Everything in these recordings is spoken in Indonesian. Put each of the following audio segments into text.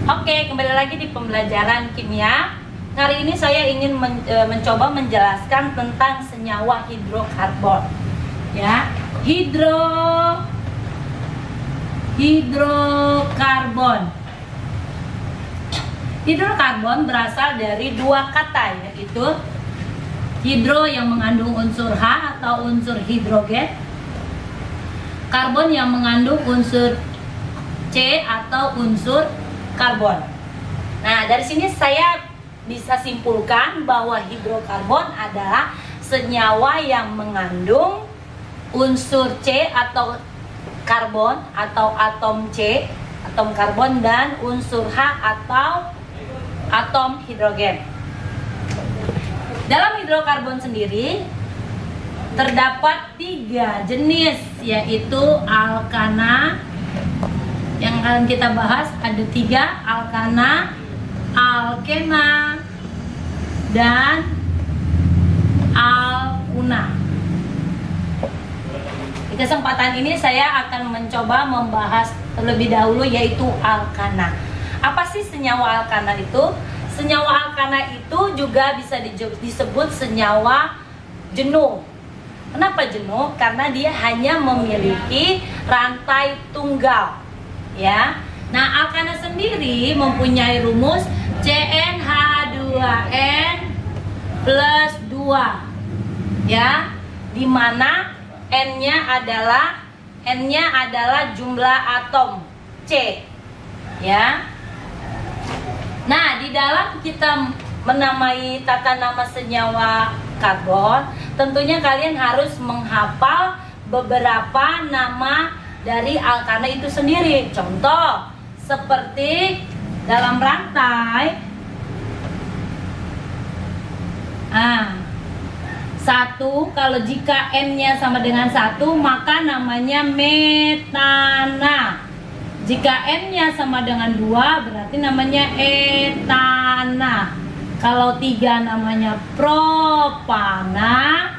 Oke, kembali lagi di pembelajaran kimia. Hari ini saya ingin mencoba menjelaskan tentang senyawa hidrokarbon. Ya, hidrokarbon. Hidrokarbon berasal dari dua kata, yaitu hidro yang mengandung unsur H atau unsur hidrogen, karbon yang mengandung unsur C atau unsur karbon. Nah, dari sini saya bisa simpulkan bahwa hidrokarbon adalah senyawa yang mengandung unsur C atau karbon atau atom C, atom karbon, dan unsur H atau atom hidrogen. Dalam hidrokarbon sendiri terdapat 3 jenis, yaitu alkana. Yang akan kita bahas ada 3, alkana, alkena, dan alkuna. Di kesempatan ini saya akan mencoba membahas terlebih dahulu yaitu alkana. Apa sih senyawa alkana itu? Senyawa alkana itu juga bisa disebut senyawa jenuh. Kenapa jenuh? Karena dia hanya memiliki rantai tunggal. Ya, nah alkana sendiri mempunyai rumus CnH2n plus 2, ya, dimana N-nya adalah jumlah atom C, ya. Nah, di dalam kita menamai tata nama senyawa karbon, tentunya kalian harus menghafal beberapa nama dari alkana itu sendiri. Contoh seperti dalam rantai 1, kalau jika N-nya sama dengan 1 maka namanya metana. Jika N-nya sama dengan 2 berarti namanya etana. Kalau 3 namanya propana,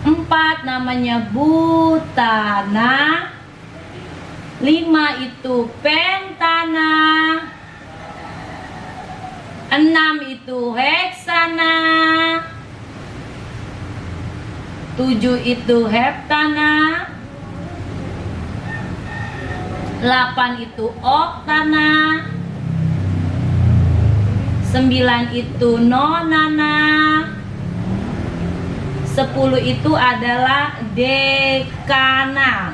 4 namanya butana, 5 itu pentana, 6 itu heksana, 7 itu heptana, 8 itu oktana, 9 itu nonana, 10 itu adalah dekana.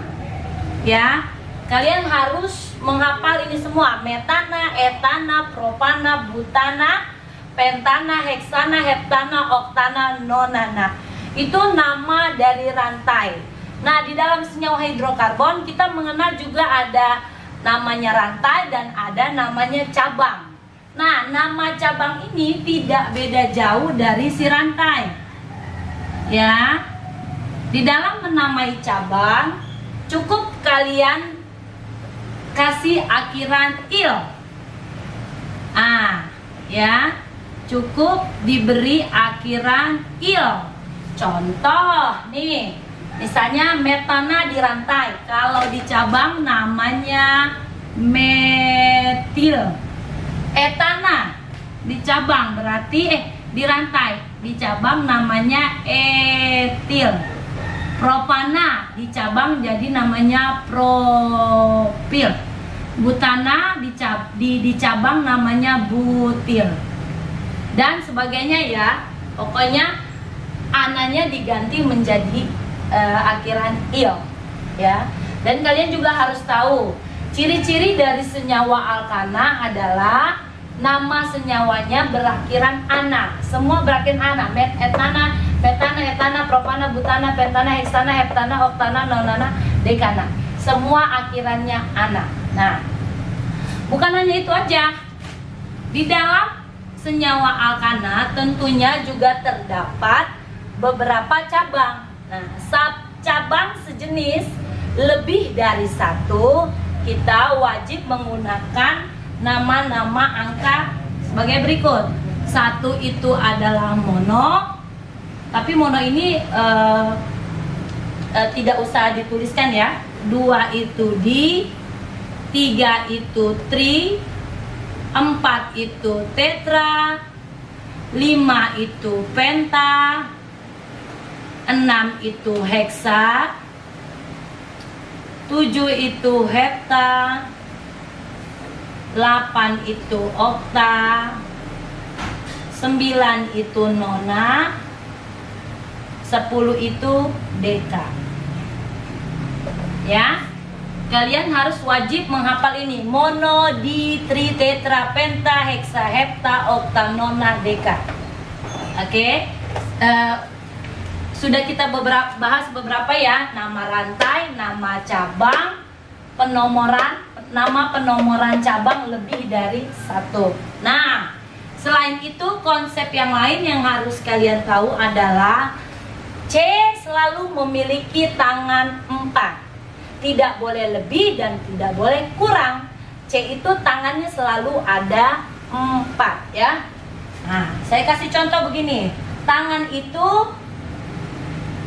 Ya, kalian harus menghafal ini semua: metana, etana, propana, butana, pentana, heksana, heptana, oktana, nonana. Itu nama dari rantai. Nah, di dalam senyawa hidrokarbon kita mengenal juga ada namanya rantai dan ada namanya cabang. Nah, nama cabang ini tidak beda jauh dari si rantai. Ya, di dalam menamai cabang cukup kalian kasih akhiran il. Ya, cukup diberi akhiran il. Contoh nih, misalnya metana di rantai, kalau di cabang namanya metil. Etana di cabang berarti di rantai, di cabang namanya etil. Propana di cabang jadi namanya propil. Butana di cabang namanya butil. Dan sebagainya, ya. Pokoknya ananya diganti menjadi akhiran il, ya. Dan kalian juga harus tahu ciri-ciri dari senyawa alkana adalah nama senyawanya berakhiran ana. Semua berakhiran ana. Etana, petana, etana, propana, butana, pentana, heksana, heptana, oktana, nonana, dekana. Semua akhirannya ana. Nah, bukan hanya itu aja. Di dalam senyawa alkana tentunya juga terdapat beberapa cabang. Nah, cabang sejenis lebih dari 1, kita wajib menggunakan nama-nama angka sebagai berikut. 1 itu adalah mono, tapi mono ini tidak usah dituliskan, ya. 2 itu di, 3 itu tri, 4 itu tetra, 5 itu penta, 6 itu heksa, 7 itu hepta, 8 itu okta, 9 itu nona, 10 itu deka. Ya, kalian harus wajib menghafal ini: mono, di, tri, tetra, penta, heksa, hepta, okta, nona, deka. Oke. Sudah kita bahas beberapa ya, nama rantai, nama cabang, nama penomoran cabang lebih dari 1. Nah, selain itu konsep yang lain yang harus kalian tahu adalah C selalu memiliki tangan 4. Tidak boleh lebih dan tidak boleh kurang. C itu tangannya selalu ada 4 ya. Nah, saya kasih contoh begini. Tangan itu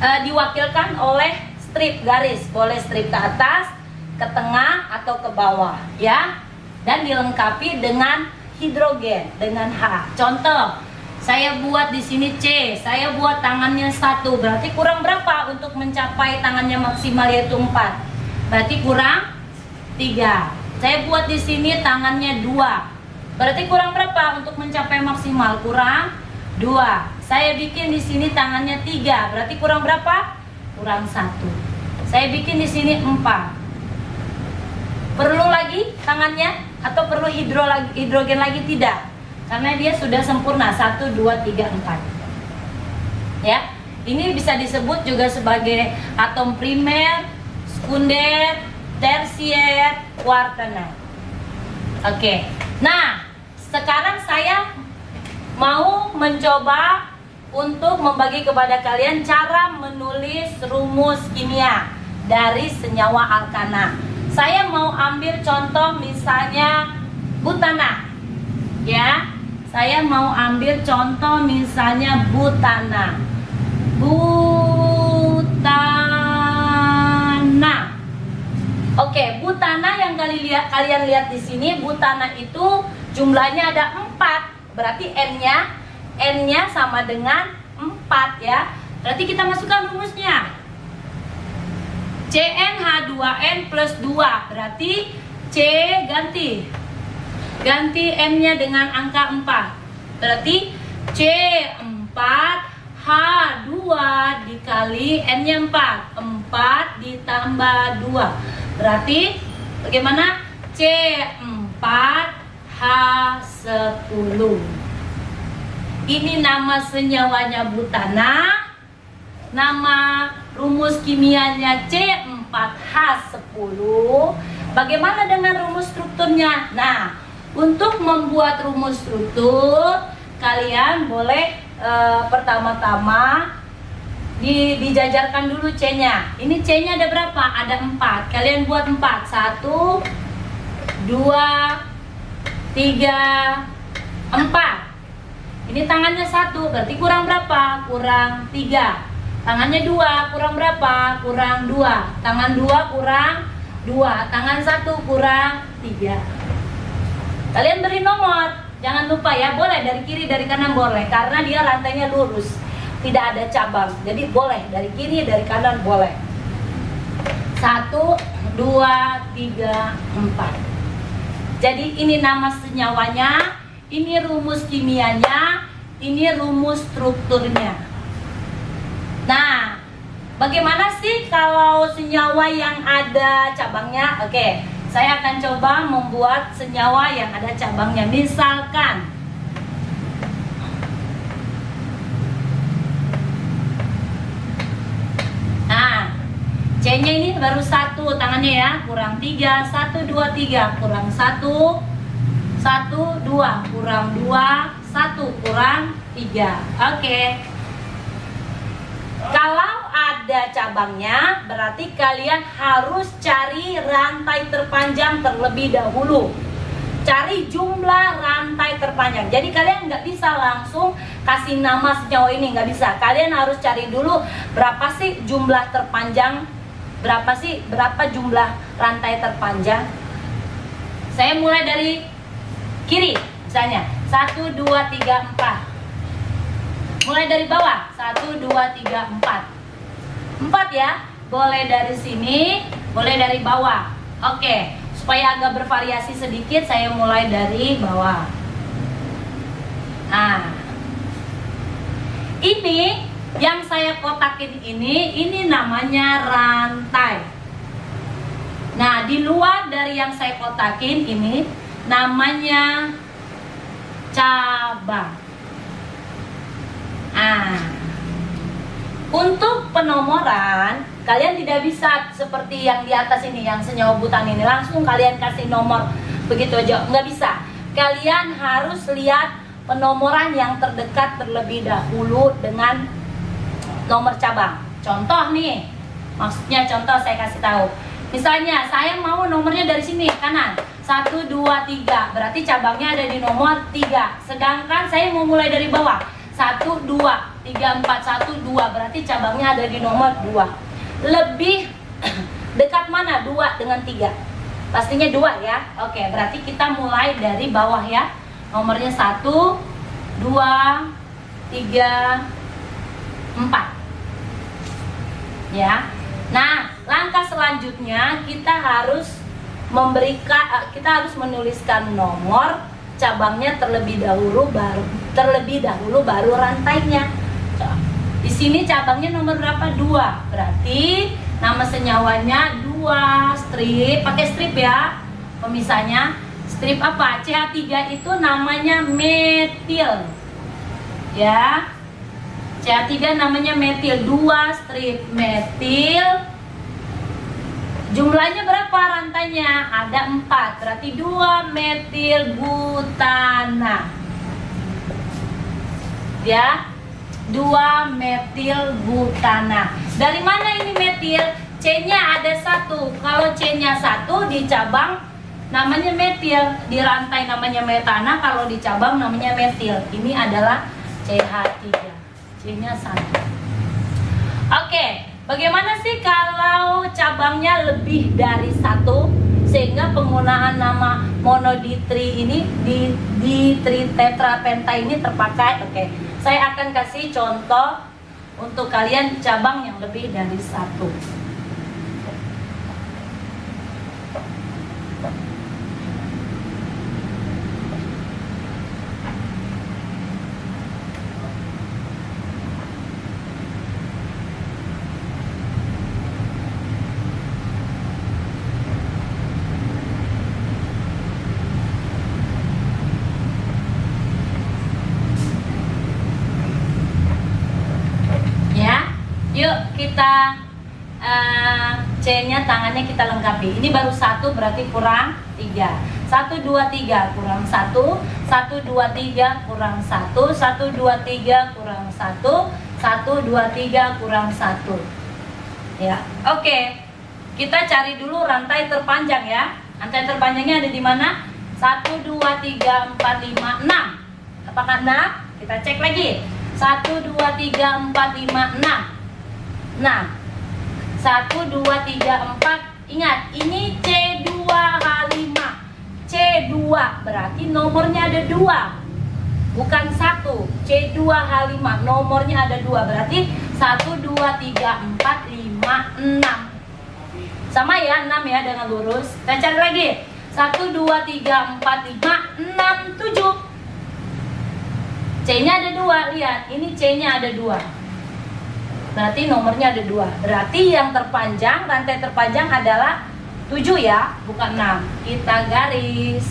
diwakilkan oleh strip garis, boleh strip ke atas, ke tengah atau ke bawah ya, dan dilengkapi dengan hidrogen, dengan H. Contoh, saya buat di sini C, saya buat tangannya 1, berarti kurang berapa untuk mencapai tangannya maksimal yaitu 4? Berarti kurang 3. Saya buat di sini tangannya 2, berarti kurang berapa untuk mencapai maksimal? Kurang 2. Saya bikin di sini tangannya 3, berarti kurang berapa? Kurang 1. Saya bikin di sini 4. Perlu lagi tangannya atau perlu hidrogen lagi? Tidak, karena dia sudah sempurna. 1, 2, 3, 4 ya. Ini bisa disebut juga sebagai atom primer, sekunder, tersier, kuartener. Oke. Nah, sekarang saya mau mencoba untuk membagi kepada kalian cara menulis rumus kimia dari senyawa alkana. Saya mau ambil contoh misalnya butana. Ya, saya mau ambil contoh misalnya butana. Butana. Oke, butana yang kalian lihat di sini, butana itu jumlahnya ada 4. Berarti N-nya sama dengan 4 ya. Berarti kita masukkan rumusnya. CnH2n plus 2. Berarti C ganti N-nya dengan angka 4. Berarti C4H2 dikali N-nya 4. 4 ditambah 2. Berarti bagaimana? C4H10. Ini nama senyawanya butana, nama rumus kimianya C4H10. Bagaimana dengan rumus strukturnya? Nah, untuk membuat rumus struktur, kalian boleh pertama-tama dijajarkan dulu C-nya. Ini C-nya ada berapa? Ada 4. Kalian buat 4. 1, 2, 3, 4. Ini tangannya 1, berarti kurang berapa? Kurang 3. Tangannya 2, kurang berapa? Kurang 2. Tangan 2 kurang 2. Tangan 1 kurang 3. Kalian beri nomor. Jangan lupa ya, boleh dari kiri, dari kanan boleh. Karena dia rantainya lurus, tidak ada cabang. Jadi boleh dari kiri, dari kanan boleh. 1, 2, 3, 4. Jadi ini nama senyawanya, ini rumus kimianya, ini rumus strukturnya. Nah, bagaimana sih kalau senyawa yang ada cabangnya? Oke, saya akan coba membuat senyawa yang ada cabangnya. Misalkan C-nya ini baru 1 tangannya ya, kurang 3, 1, 2, 3, kurang 1, 1, 2, kurang 2, 1, kurang 3. Oke. Kalau ada cabangnya, berarti kalian harus cari rantai terpanjang terlebih dahulu. Cari jumlah rantai terpanjang. Jadi kalian nggak bisa langsung kasih nama senyawa ini, nggak bisa. Kalian harus cari dulu berapa sih jumlah terpanjang, berapa jumlah rantai terpanjang. Saya mulai dari kiri. Misalnya 1, 2, 3, 4. Mulai dari bawah 1, 2, 3, 4. 4 ya. Boleh dari sini, boleh dari bawah. Oke, supaya agak bervariasi sedikit, saya mulai dari bawah. Nah, ini yang saya kotakin ini namanya rantai. Nah, di luar dari yang saya kotakin ini namanya cabang. Nah, untuk penomoran kalian tidak bisa seperti yang di atas ini, yang senyawa butan ini langsung kalian kasih nomor begitu aja, nggak bisa. Kalian harus lihat penomoran yang terdekat terlebih dahulu dengan nomor cabang. Contoh nih, maksudnya contoh saya kasih tahu. Misalnya saya mau nomornya dari sini kanan 1, 2, 3, berarti cabangnya ada di nomor 3. Sedangkan saya mau mulai dari bawah 1, 2, 3, 4, 1, 2, berarti cabangnya ada di nomor 2. Lebih dekat mana 2 dengan 3? Pastinya 2 ya. Oke, berarti kita mulai dari bawah ya. Nomornya 1, 2, 3, 4 ya. Nah, langkah selanjutnya kita harus menuliskan nomor cabangnya terlebih dahulu baru rantainya. Di sini cabangnya nomor berapa? 2. Berarti nama senyawanya 2 strip, pakai strip ya. Pemisahnya strip apa? CH3 itu namanya metil. Ya. CH3 namanya metil, 2 strip metil. Jumlahnya berapa rantainya? Ada 4, berarti 2 metil butana. Ya, 2 metil butana. Dari mana ini metil? C-nya ada 1. Kalau C-nya 1 di cabang namanya metil, di rantai namanya metana, kalau di cabang namanya metil. Ini adalah CH3. C-nya 1. Oke, bagaimana sih kalau cabangnya lebih dari 1 sehingga penggunaan nama monoditri ini di tritetrapenta ini terpakai? Oke, saya akan kasih contoh untuk kalian cabang yang lebih dari 1. Yuk kita C-nya tangannya kita lengkapi. Ini baru 1 berarti kurang 3. 1, 2, 3 kurang 1. 1, 2, 3 kurang 1. 1, 2, 3 kurang 1. 1, 2, 3 kurang 1. Ya, oke. Kita cari dulu rantai terpanjang ya. Rantai terpanjangnya ada di mana? 1, 2, 3, 4, 5, 6. Apakah 6? Kita cek lagi. 1, 2, 3, 4, 5, 6. Nah, 1, 2, 3, 4. Ingat, ini C2H5. C2 berarti nomornya ada 2, bukan 1. C2H5 nomornya ada 2, berarti 1, 2, 3, 4, 5, 6. Sama ya, 6 ya dengan lurus. Kita cari lagi. 1, 2, 3, 4, 5, 6, 7. C-nya ada 2, lihat. Ini C-nya ada 2. Berarti nomornya ada 2. Berarti yang terpanjang, rantai terpanjang adalah 7 ya, bukan 6. Kita garis.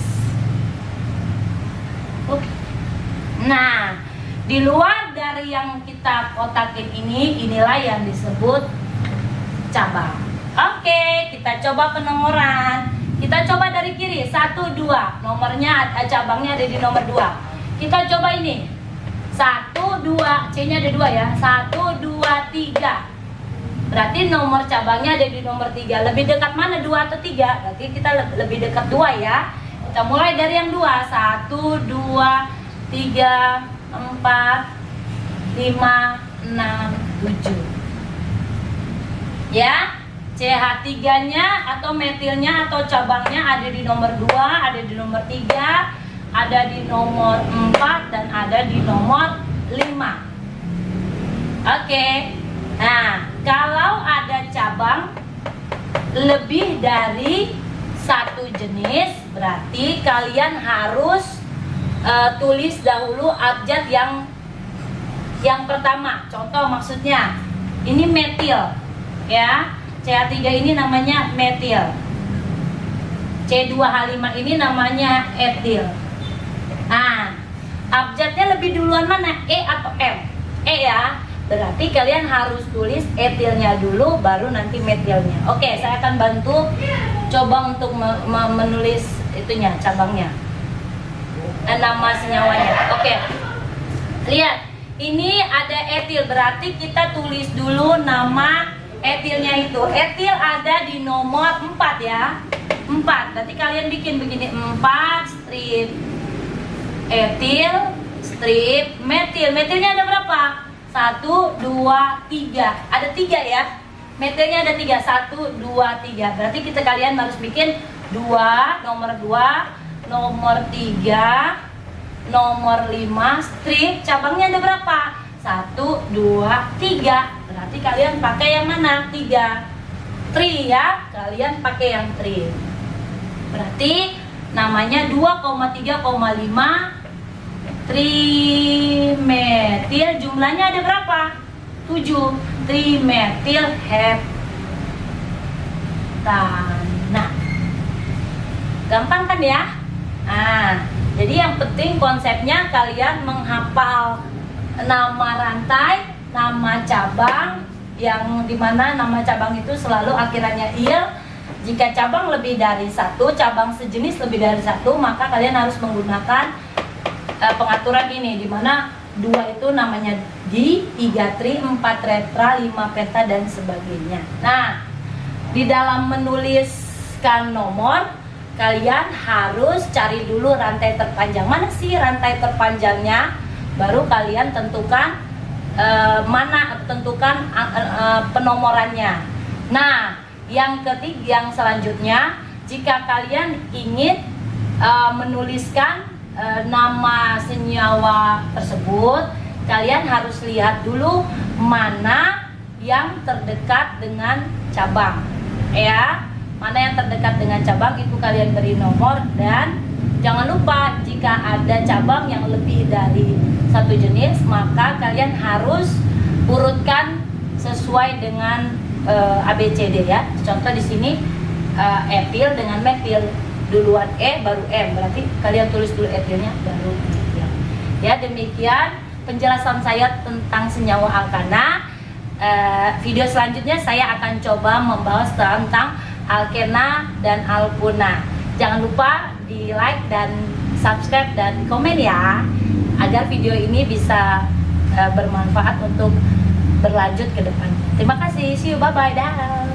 Nah, di luar dari yang kita kotakin ini, inilah yang disebut cabang. Oke, kita coba penomoran. Kita coba dari kiri, 1, 2. Nomornya, cabangnya ada di nomor 2. Kita coba ini. 1, 2, C-nya ada 2 ya. 1, 2, 3. Berarti nomor cabangnya ada di nomor 3. Lebih dekat mana, 2 atau 3? Berarti kita lebih dekat 2 ya. Kita mulai dari yang 2. 1, 2, 3, 4, 5, 6, 7. Ya. CH3-nya atau metilnya atau cabangnya ada di nomor 2, ada di nomor 3, ada di nomor 4 dan ada di nomor 5. Oke. Nah, kalau ada cabang lebih dari satu jenis, berarti kalian harus tulis dahulu abjad yang pertama. Contoh maksudnya, ini metil, ya. CH3 ini namanya metil. C2H5 ini namanya etil. Nah, abjadnya lebih duluan mana? E atau M? E ya. Berarti kalian harus tulis etilnya dulu, baru nanti metilnya. Oke, saya akan bantu coba untuk menulis itunya, cabangnya, nama senyawanya. Oke, lihat, ini ada etil, berarti kita tulis dulu nama etilnya itu. Etil ada di nomor 4 ya, 4. Nanti kalian bikin begini, 4 strip etil, strip metil. Metilnya ada berapa? 1, 2, 3. Ada 3 ya. Metilnya ada 3. 1, 2, 3. Berarti kalian harus bikin 2, nomor 2, nomor 3, nomor 5, strip. Cabangnya ada berapa? 1, 2, 3. Berarti kalian pakai yang mana? 3. Tri ya. Kalian pakai yang tri. Berarti namanya 2,3,5 trimetil. Jumlahnya ada berapa? 7. Trimetil heptana. Gampang kan ya? Nah, jadi yang penting konsepnya kalian menghafal nama rantai, nama cabang, yang dimana nama cabang itu selalu akhirannya il. Jika cabang lebih dari 1, cabang sejenis lebih dari 1, maka kalian harus menggunakan pengaturan ini, dimana 2 itu namanya di, 3 tri, 4 tetra, 5 penta dan sebagainya. Nah, di dalam menuliskan nomor, kalian harus cari dulu rantai terpanjang. Mana sih rantai terpanjangnya? Baru kalian tentukan tentukan penomorannya. Nah, yang ketiga, yang selanjutnya, jika kalian ingin menuliskan nama senyawa tersebut, kalian harus lihat dulu mana yang terdekat dengan cabang, ya. Mana yang terdekat dengan cabang itu kalian beri nomor. Dan jangan lupa, jika ada cabang yang lebih dari satu jenis, maka kalian harus urutkan sesuai dengan ABCD ya. Contoh di sini etil dengan metil, duluan E baru M, berarti kalian tulis dulu etilnya baru metil. Ya, demikian penjelasan saya tentang senyawa alkana. Video selanjutnya saya akan coba membahas tentang alkena dan alpuna. Jangan lupa di like dan subscribe dan komen ya, agar video ini bisa bermanfaat untuk berlanjut ke depan. Terima kasih, see you, bye bye, dah.